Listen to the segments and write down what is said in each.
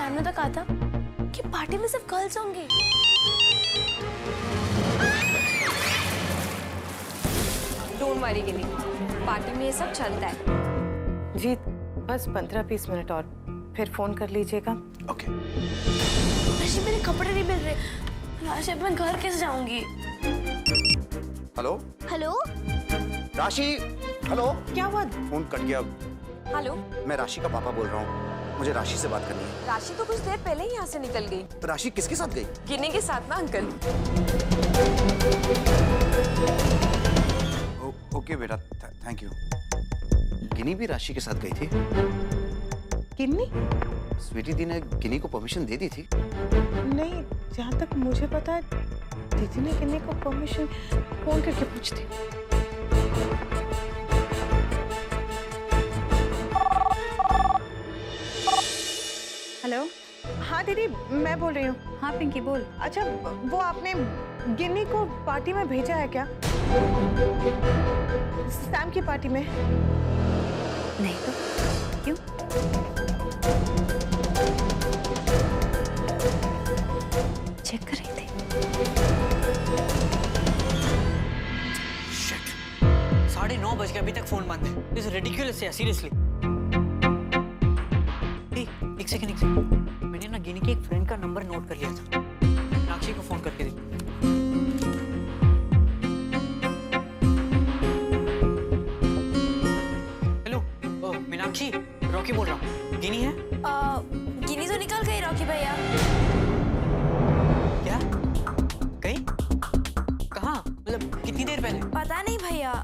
Sam ने तो कहा था कि पार्टी में सिर्फ गर्ल्स होंगी। डोंट वरी गिनी, पार्टी में ये सब चलता है। जी बस 15-20 मिनट और फिर फोन कर लीजिएगा। ओके। राशि मेरे कपड़े नहीं मिल रहे। राशि मैं घर कैसे जाऊंगी? हेलो हेलो राशि, हेलो। क्या हुआ? फोन कट गया। हेलो, मैं राशि का पापा बोल रहा हूँ, मुझे राशि से बात करनी है। राशि तो कुछ देर पहले ही यहाँ से निकल गई। तो राशि किसके साथ गई? गिनी के साथ ना अंकल। ओके बेटा, थैंक यू। गिनी भी राशि के साथ गई थी? किन्नी? स्वीटी दी ने गिनी को परमिशन दे दी थी? नहीं, जहाँ तक मुझे पता है दीदी ने किन्नी को परमिशन फोन करके पूछती। हेलो। हाँ दीदी, मैं बोल रही हूँ। हाँ पिंकी बोल। अच्छा, वो आपने गिन्नी को पार्टी में भेजा है क्या? सैम की पार्टी में? नहीं तो क्यों? चेक कर रही थी। Shit. 9:30 बज गए, अभी तक फोन बंद है। This is ridiculous है, seriously. एक सेकंड। मैंने ना गिनी के एक फ्रेंड का नंबर नोट कर लिया था। मीनाक्षी को फोन करके देखो। हेलो, मीनाक्षी, रॉकी बोल रहा हूँ। गिनी है? गिनी तो निकल गई रॉकी भैया। क्या? गई? कहाँ? मतलब कितनी देर पहले? पता नहीं भैया,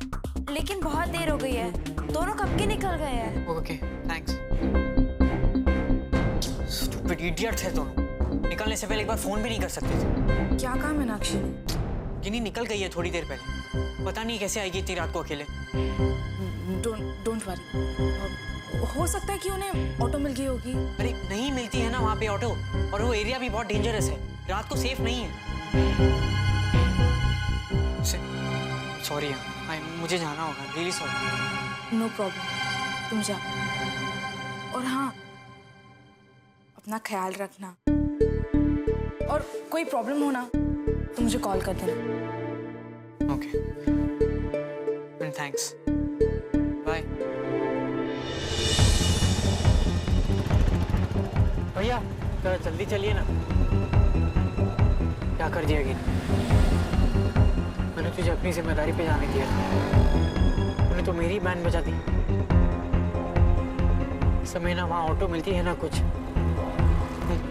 लेकिन बहुत देर हो गई है। दोनों कब के निकल गए हैं। Okay, thanks. स्टूपिड इडियट थे दोनों। निकलने से पहले एक बार फोन भी नहीं कर सकते थे। क्या कहा मीनाक्षी? गिनी निकल गई है थोड़ी देर पहले। पता नहीं कैसे आएगी इतनी रात को अकेले। डोंट वरी, हो सकता है कि उन्हें ऑटो मिल गई होगी। अरे नहीं मिलती है ना वहाँ पे ऑटो, और वो एरिया भी बहुत डेंजरस है, रात को सेफ नहीं है। सॉरी, मुझे जाना होगा, रियली सॉरी। नो प्रॉब्लम, तुम जाओ। और हाँ, अपना ख्याल रखना, और कोई प्रॉब्लम हो ना तो मुझे कॉल कर देना। Okay, thanks, bye. भैया जरा जल्दी चलिए ना। क्या कर दिया गिनी? मैंने तुझे अपनी जिम्मेदारी पे जाने दिया था, तूने तो मेरी बैंड बजा दी। इस समय ना वहाँ ऑटो मिलती है ना कुछ,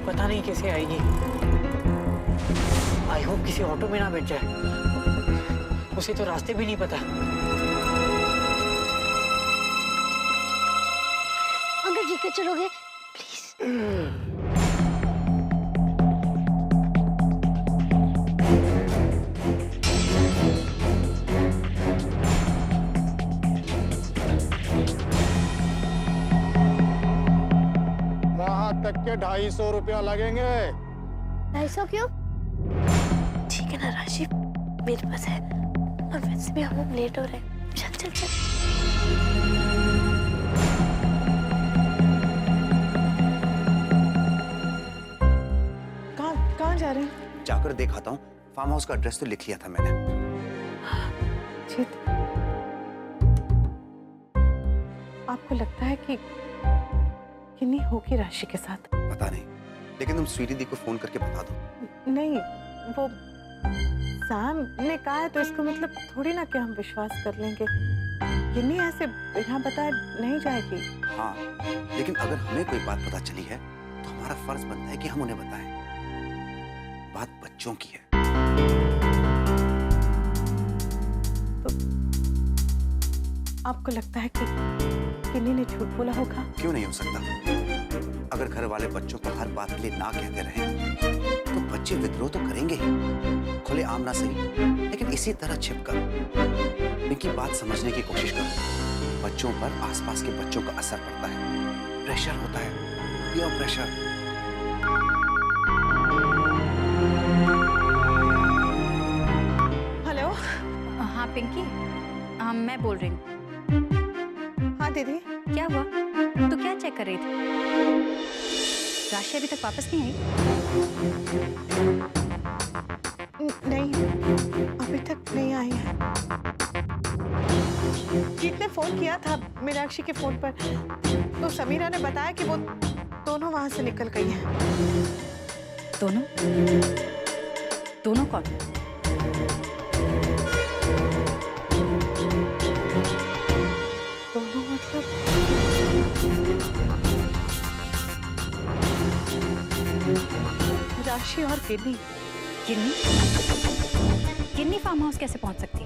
पता नहीं कैसे आएगी। आई होप किसी ऑटो में ना बैठ जाए, उसे तो रास्ते भी नहीं पता। अंकल जी के चलोगे प्लीज? तक के 250 रुपया लगेंगे। 250 क्यों? ठीक है ना राशि, मेरे पास है, और वैसे भी हम लेट हो रहे हैं। चल चल चल। कहाँ जा रहे हैं? जाकर देखाता हूँ। फार्म हाउस का एड्रेस तो लिख लिया था मैंने। जीत, आपको लगता है कि किन्नी होगी राशि के साथ? पता नहीं, लेकिन तुम स्वीटी दी को फोन करके बता दो। नहीं, वो सैम ने कहा है तो इसका मतलब थोड़ी ना कि हम विश्वास कर लेंगे। किन्नी ऐसे बिना बताए नहीं जाएगी। हाँ, लेकिन अगर हमें कोई बात पता चली है तो हमारा फर्ज बनता है कि हम उन्हें बताएं। बात बच्चों की है। तो आपको लगता है कि किन्नी ने झूठ बोला होगा? क्यों नहीं हो सकता? अगर घर वाले बच्चों को हर बात के लिए ना कहते रहे तो बच्चे विद्रोह तो करेंगे ही, खुले आम ना सही, लेकिन इसी तरह छिपकर इनकी बात समझने की कोशिश करो। बच्चों पर आसपास के बच्चों का असर पड़ता है, प्रेशर होता है, पीयर प्रेशर। हेलो। हाँ पिंकी, मैं बोल रही हूँ। हाँ दीदी। क्या हुआ? तू क्या चेक कर रही थी? राशि अभी तक वापस नहीं आई? नहीं, अभी तक नहीं आई है। जीत ने फोन किया था मीनाक्षी के फोन पर, तो समीरा ने बताया कि वो दोनों वहां से निकल गई हैं। दोनों? दोनों कौन? दोनों मतलब राशि और गिन्नी। गिन्नी? गिन्नी फार्म हाउस कैसे पहुंच सकती?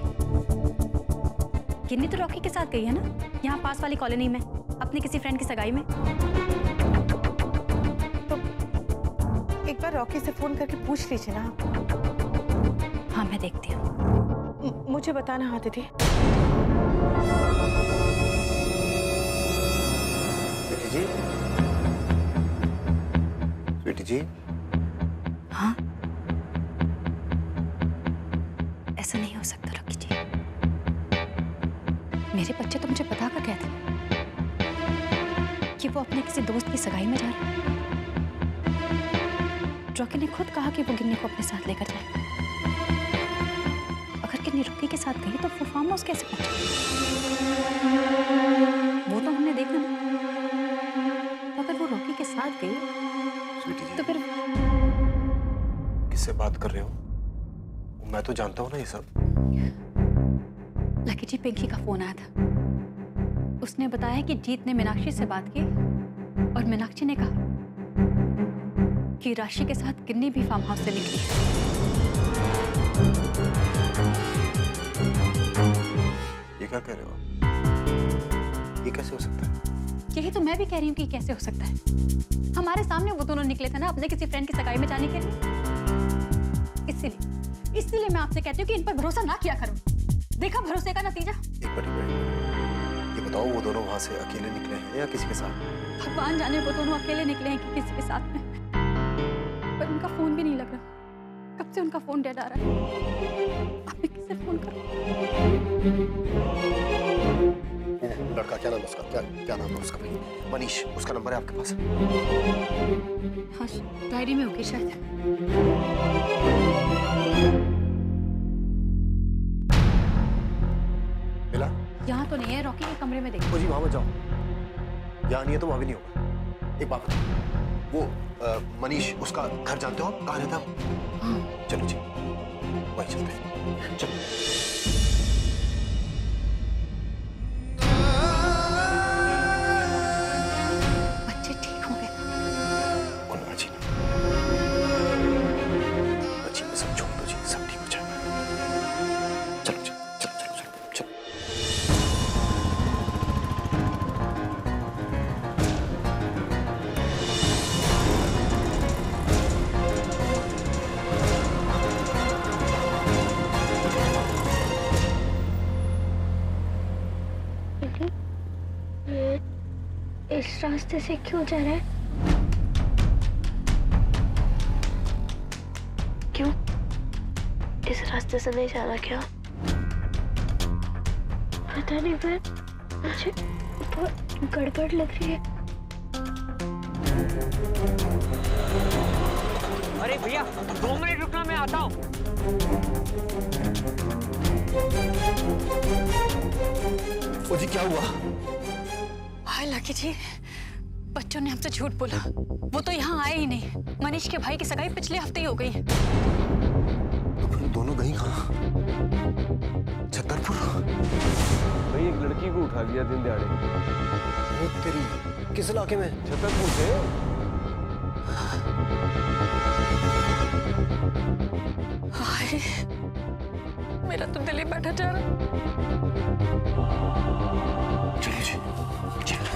गिन्नी तो रॉकी के साथ गई है ना, यहाँ पास वाली कॉलोनी में, अपने किसी फ्रेंड की सगाई में। तो एक बार रॉकी से फोन करके पूछ लीजिए ना। हाँ, मैं देखती हूँ। मुझे बताना। हाँ दीदी। बेटी जी, बेटी जी, हाँ? ऐसा नहीं हो सकता रॉकी जी। मेरे बच्चे तो मुझे बता कर कहते कि वो अपने किसी दोस्त की सगाई में जा रहे हैं। रॉकी ने खुद कहा कि वो गिन्नी को अपने साथ लेकर जाए। अगर गिन्नी रॉकी के साथ गई तो वो फार्म हाउस कैसे पहुंची? वो तो हमने देखा ना। तो अगर वो रॉकी के साथ गई स्वीटी जी, तो फिर किससे बात कर रहे हो? मैं तो जानता हूँ ना ये सब। लकी जी, पिंकी का फोन आया था। उसने बताया कि जीत ने मीनाक्षी से बात की और मीनाक्षी ने कहा कि राशि के साथ गिन्नी भी फार्म हाउस से निकली है। ये क्या कह रहे हो आप? ये कैसे हो सकता है? यही तो मैं भी कह रही हूँ कि कैसे हो सकता है। हमारे सामने वो दोनों निकले थे ना अपने किसी फ्रेंड की सगाई में जाने के लिए। इसीलिए मैं आपसे कहती हूँ कि इन पर भरोसा ना किया करो। देखा भरोसे का नतीजा। एक मिनट, ये बताओ वो दोनों वहां से अकेले निकले हैं या किसी के साथ? भगवान जाने वो दोनों अकेले निकले हैं कि किसी के साथ में। पर उनका फोन भी नहीं लग रहा। कब से उनका फोन डेड आ रहा है। अब मैं किससे फोन करूं? लड़का क्या नाम है उसका? क्या नाम है उसका भाई? मनीष, उसका नंबर है आपके पास? हाँ, डायरी में होगी शायद। मिला? यहाँ तो नहीं है। रॉकी के कमरे में देखो। जी वहां मत जाओ, यहाँ नहीं है तो वहां भी नहीं होगा। एक बात बताओ, वो मनीष, उसका घर जानते हो आप? कहाँ रहता है? हाँ। चलो जी, वहीं चलते हैं। चलो। बच्चे ठीक हो गए? उन बच्ची में सब छोड़ दो जी, सब ठीक हो जाएगा। चलो जी, चलो चलो चलो चलो। ये इस रास्ते से क्यों जा रहा है? क्यों? इस रास्ते से नहीं जाना क्या? पता नहीं, पर मुझे बहुत गड़बड़ लग रही है। अरे भैया 2 मिनट रुकना, मैं आता हूँ। ओ जी, क्या हुआ? हाय लकी जी, बच्चों ने हमसे झूठ बोला। वो तो यहाँ आए ही नहीं। मनीष के भाई की सगाई पिछले हफ्ते ही हो गई है। तो फिर दोनों गई कहाँ? छतरपुर? भाई एक लड़की को उठा लिया दिन दिहाड़े। वो तेरी, किस इलाके में? छतरपुर से। हाय, मेरा तो दिल ही बैठा जा रहा। चलो जी, चलो।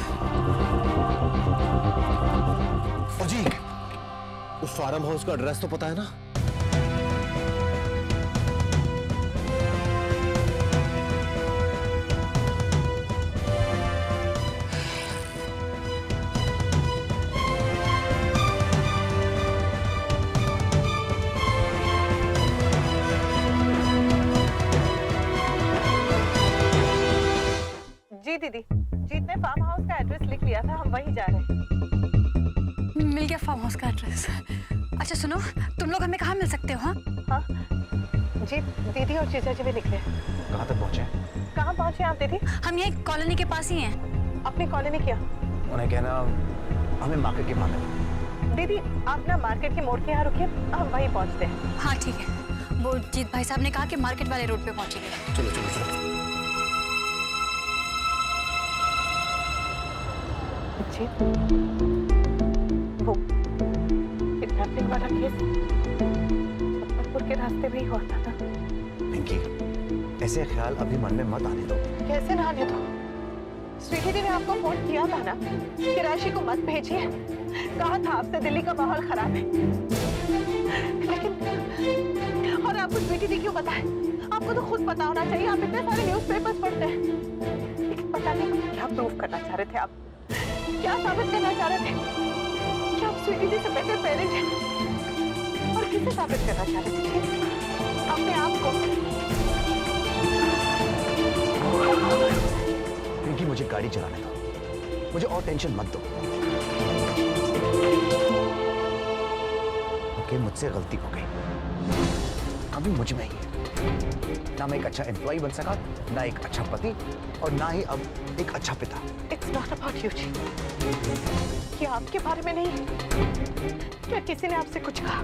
ओ जी, उस फार्म हाउस का एड्रेस तो पता है ना? जी दीदी, जीत ने फार्म हाउस का एड्रेस लिख लिया था, हम वहीं जा रहे हैं। मिल गया फार्म हाउस का एड्रेस। अच्छा सुनो, तुम लोग हमें कहाँ मिल सकते हो? हाँ हाँ जी, दीदी और जीजा जी भी निकले। कहाँ तक पहुँचे? कहाँ पहुँचे आप दीदी? हम यही कॉलोनी के पास ही हैं। अपनी कॉलोनी क्या? उन्हें कहना हमें मार्केट के माने। दीदी आप ना मार्केट के मोड़ के यहाँ रुकिए, हम वहीं पहुँचते हैं। हाँ ठीक है। वो जीत भाई साहब ने कहा कि मार्केट वाले रोड पे पहुंचेंगे। चलो चलो चलो। जी वो किडनैपिंग वाला केस मुजफ्फरपुर के रास्ते में ही हुआ था ना? पिंकी, ऐसे ख्याल अभी मन में मत आने दो। कैसे ना आने दो? स्वीटी जी ने आपको फोन किया था ना कि राशि को मत भेजिए, कहा था आपसे दिल्ली का माहौल खराब है, लेकिन और आपको स्वीटी जी क्यों बताए? आपको तो खुद पता होना चाहिए, आप इतने सारे न्यूज़पेपर्स पढ़ते हैं। लेकिन पता नहीं क्या प्रूव करना चाह रहे थे आप, क्या साबित करना चाह रहे थे कि आप स्वीटी जी से बेहतर पेरेंट हैं? और किसे साबित करना चाह रहे थे? अपने आप को। पिंकी, मुझे गाड़ी चलाने दो, मुझे और टेंशन मत दो। ओके, मुझसे गलती हो गई, अभी मुझ में ही है। ना मैं एक अच्छा एम्प्लॉय बन सका, ना एक अच्छा पति, और ना ही अब एक अच्छा पिता। It's not about you, जी। ये आपके बारे में नहीं। क्या किसी ने आपसे कुछ कहा?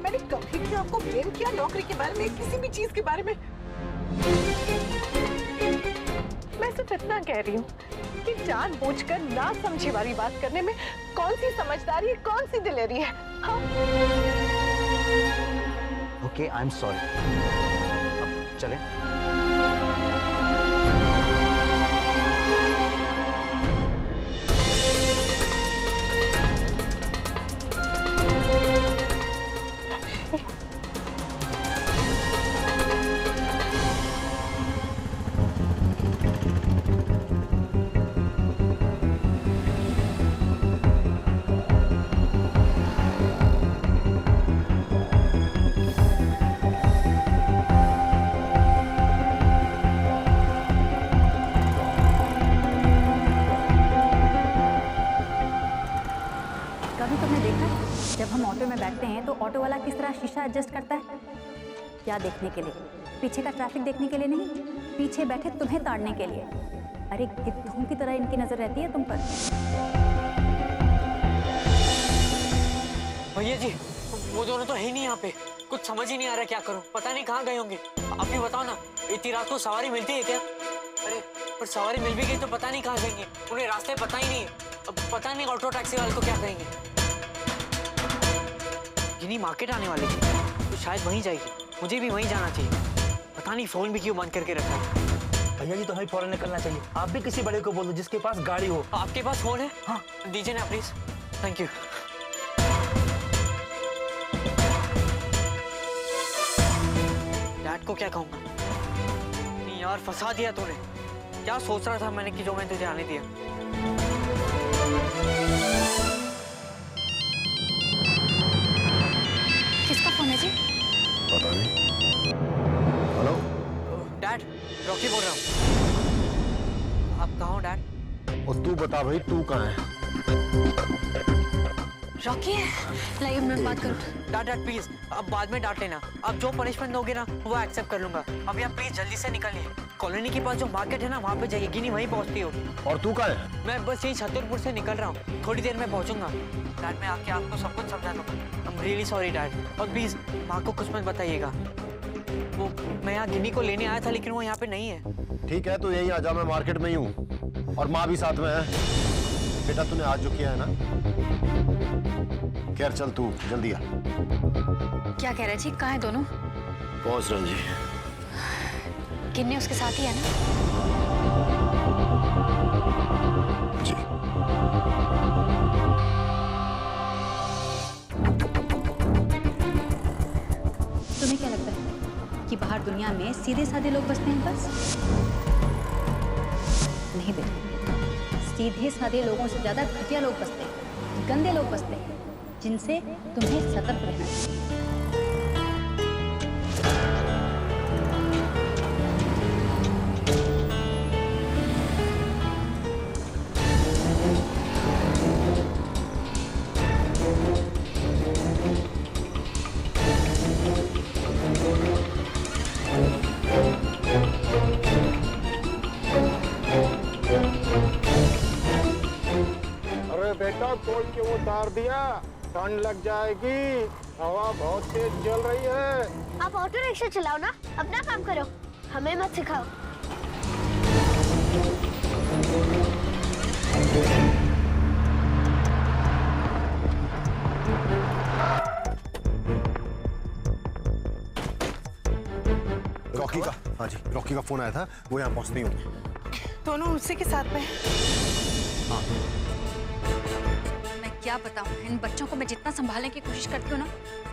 मैंने कभी भी आपको ब्लेम किया नौकरी के बारे में, किसी भी चीज के बारे में? मैं सिर्फ इतना कह रही हूँ कि जानबूझकर ना समझी वाली बात करने में कौन सी समझदारी है, कौन सी दिलेरी है? हाँ? Okay, I am sorry. अब चलें? कभी तुमने देखा है जब हम ऑटो में बैठते हैं तो ऑटो वाला किस तरह शीशा एडजस्ट करता है? क्या देखने के लिए? पीछे का ट्रैफिक देखने के लिए नहीं, पीछे बैठे तुम्हें ताड़ने के लिए। अरे गिद्धों की तरह इनकी नजर रहती है तुम पर। भैया जी, वो दोनों तो है ही नहीं यहाँ पे। कुछ समझ ही नहीं आ रहा क्या करूं, पता नहीं कहाँ गए होंगे। आप भी बताओ ना, इतनी रात को सवारी मिलती है क्या? अरे पर सवारी मिल भी गई तो पता नहीं कहाँ जाएंगे, उन्हें रास्ते पता ही नहीं है। अब पता नहीं ऑटो टैक्सी वाले को क्या कहेंगे। गिनी मार्केट आने वाली थी तो शायद वहीं जाएगी, मुझे भी वहीं जाना चाहिए। पता नहीं फोन भी क्यों बंद करके रखा है। भैया जी तो हमें फौरन निकलना चाहिए। आप भी किसी बड़े को बोल दो जिसके पास गाड़ी हो। आपके पास फोन है? हाँ दीजिए ना प्लीज। Thank you. डैड को क्या कहूंगा? नहीं यार, फंसा दिया तूने। क्या सोच रहा था मैंने कि जो मैं तुझे आने दिया? किसका फोन है जी? पता नहीं। हेलो डैड, रॉकी बोल रहा हूँ। आप कहाँ हो डैड? और तू बता भाई, तू कहाँ है? रॉकी लाइए मैं बात करूँ। डैड प्लीज, अब बाद में डांट लेना। आप जो पनिशमेंट दोगे ना वो एक्सेप्ट कर लूंगा। अभी आप प्लीज जल्दी से निकलिए। कॉलोनी के पास जो मार्केट है ना वहाँ पे जाइए, गिनी वहीं पहुँचती हो। और तू कहाँ है? मैं बस यही छतरपुर से निकल रहा हूँ, थोड़ी देर में पहुँचूंगा। डैड मैं आके आपको सब कुछ समझा दूंगा। I am really sorry dad, और प्लीज माँ को कुछ मत बताइएगा। वो मैं यहाँ गिनी को लेने आया था लेकिन वो यहाँ पे नहीं है। ठीक है, तो यहीं आ जा, मैं मार्केट में ही हूँ और माँ भी साथ में है। बेटा तूने आज जो किया है ना, खैर चल तू जल्दी आ। क्या कह रहे जी, कहाँ है दोनों? पहुँच रहा जी। गिन्नी उसके साथ ही है ना? जी तुम्हें क्या लगता है कि बाहर दुनिया में सीधे साधे लोग बसते हैं बस? नहीं बेटा, सीधे साधे लोगों से ज्यादा घटिया लोग बसते हैं, गंदे लोग बसते हैं, जिनसे तुम्हें सतर्क रहना चाहिए। अरे बेटा खोल क्यों उतार दिया? ठंड लग जाएगी, हवा बहुत तेज चल रही है। आप ऑटो रिक्शा चलाओ ना, अपना काम करो, हमें मत सिखाओ। रॉकी का, हाँ जी, रॉकी का फोन आया था, वो यहाँ पहुँचते ही होंगे। दोनों उसी के साथ में। मैं क्या बताऊं, इन बच्चों को मैं जितना संभालने की कोशिश करती हूँ ना,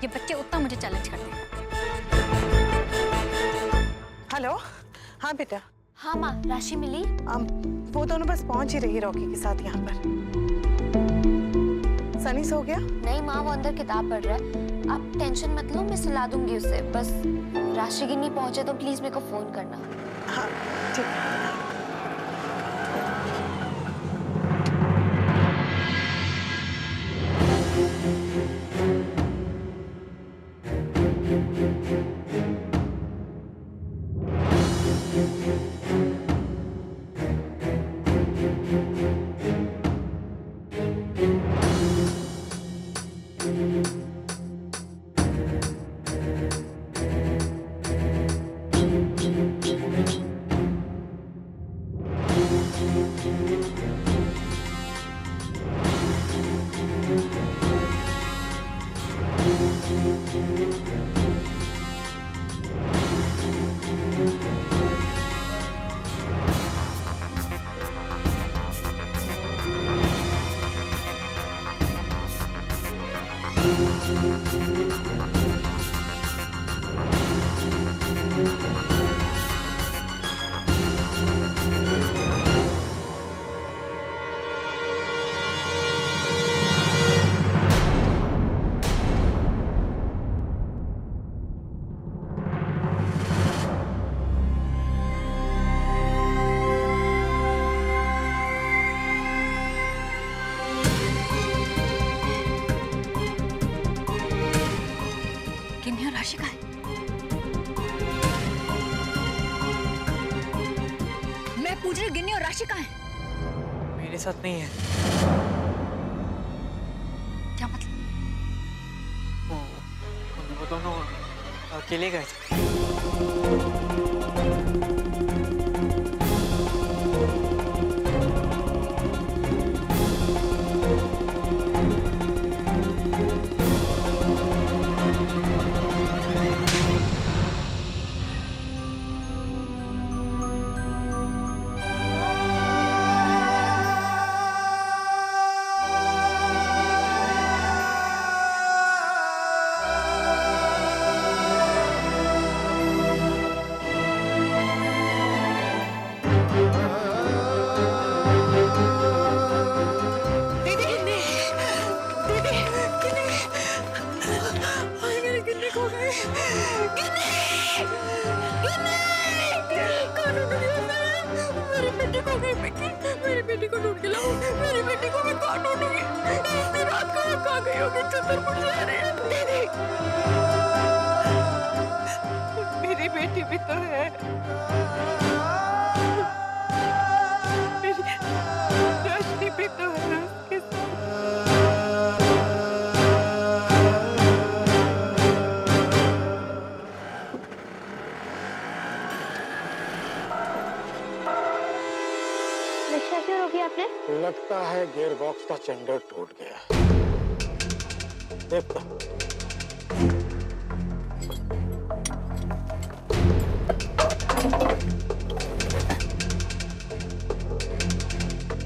ये बच्चे उतना मुझे चैलेंज करते हैं। हेलो, हाँ बेटा। हाँ माँ, राशि मिली? वो दोनों बस पहुंच ही रही है रॉकी के साथ यहाँ पर। सनी सो गया? नहीं माँ, वो अंदर किताब पढ़ रहा है। आप टेंशन मत लो, मैं सुला दूंगी उसे। बस राशि की नहीं पहुंचे तो प्लीज मेरे को फोन करना। हाँ ठीक है। गिन्नी और राशि कहाँ है? मैं पूछ रही हूँ, गिन्नी और राशि कहाँ है? मेरे साथ नहीं है। क्या मतलब? वो दोनों अकेले गए थे। मेरी बेटी को ढूंढ के लाओ, मेरी बेटी को मैं कहाँ ढूंढूंगी? इतनी रात को वो कहाँ गई होगी? छतरपुर जा रही है। दीदी, मेरी बेटी भी तो है। मेरी राशि भी तो है उसके साथ। नशा क्यों रोकी आपने? लगता है गियर बॉक्स का चैंबर टूट गया। देखता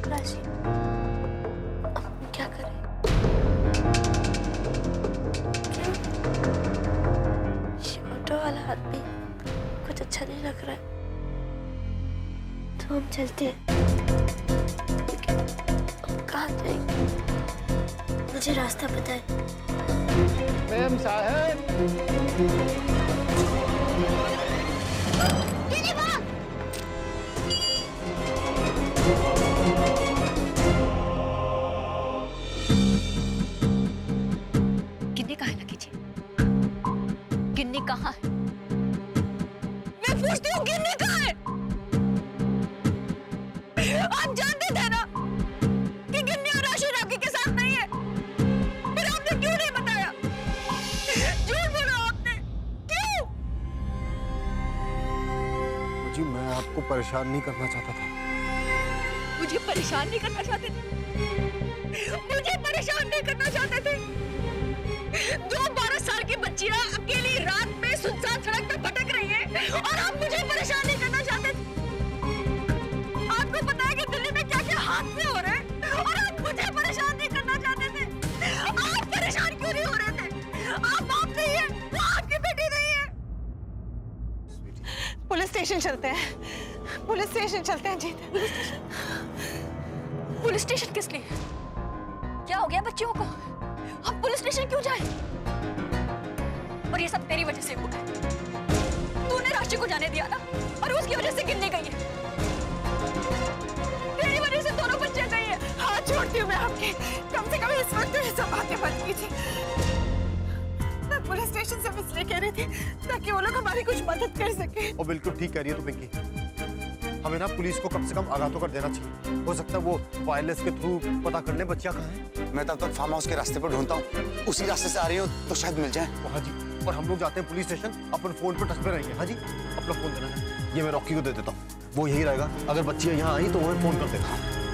राशि, अब हम क्या करें? ऑटो वाला आदमी कुछ अच्छा नहीं लग रहा है, तो हम चलते हैं। कहाँ जाएंगे? मुझे रास्ता पता है। मैम साहब, गिन्नी कहाँ है? लकी जी, गिन्नी कहाँ है? मैं पूछती हूँ, गिन्नी कहाँ है? आप जानते थे ना कि गिन्नी और राशि राखी परेशान नहीं करना चाहता था। मुझे परेशान नहीं करना चाहते थे, मुझे परेशान नहीं करना चाहते थे। 12 साल की बच्चियां अकेली रात में सुनसान सड़क पे भटक रही है और आप मुझे परेशान नहीं करना चाहते थे। आपको पता है कि दिल्ली में क्या क्या हादसे हो रहे हैं और आप मुझे परेशान नहीं करना चाहते थे। आप परेशान क्यों नहीं हो रहे थे? आप बाप नहीं है, वो आपकी बेटी नहीं है। पुलिस स्टेशन चलते हैं, पुलिस स्टेशन चलते हैं जीत। पुलिस स्टेशन किस लिए? क्या हो गया बच्चियों को? अब पुलिस स्टेशन क्यों जाए? और ये सब तेरी वजह से हुआ है। तूने राशि को जाने दिया ना, और उसकी वजह से गिरने गई है। तेरी वजह से दोनों बच्चे गई है। हाथ छोड़ती हूँ मैं आपके, कम से कम इस वक्त ये सब बातें बंद कीजिए। मैं पुलिस स्टेशन से इसलिए कह रही थी ताकि वो लोग हमारी कुछ मदद कर सके। और बिल्कुल ठीक कह रही है तू पिंकी, हमें ना पुलिस को कम से कम आगाह तो कर देना चाहिए। हो सकता है वो वायरलेस के थ्रू पता कर ले बच्चियां कहाँ हैं। मैं तब तक फार्म हाउस के रास्ते पर ढूंढता हूँ, उसी रास्ते से आ रही हो तो शायद मिल जाए। हाँ जी, और हम लोग जाते हैं पुलिस स्टेशन, अपन फोन पर टच पे रहेंगे। हाँ जी, अपना फोन देना है, ये मैं रॉकी को दे देता हूँ, वो यही रहेगा। अगर बच्चियां यहाँ आई तो वो फोन कर देगा।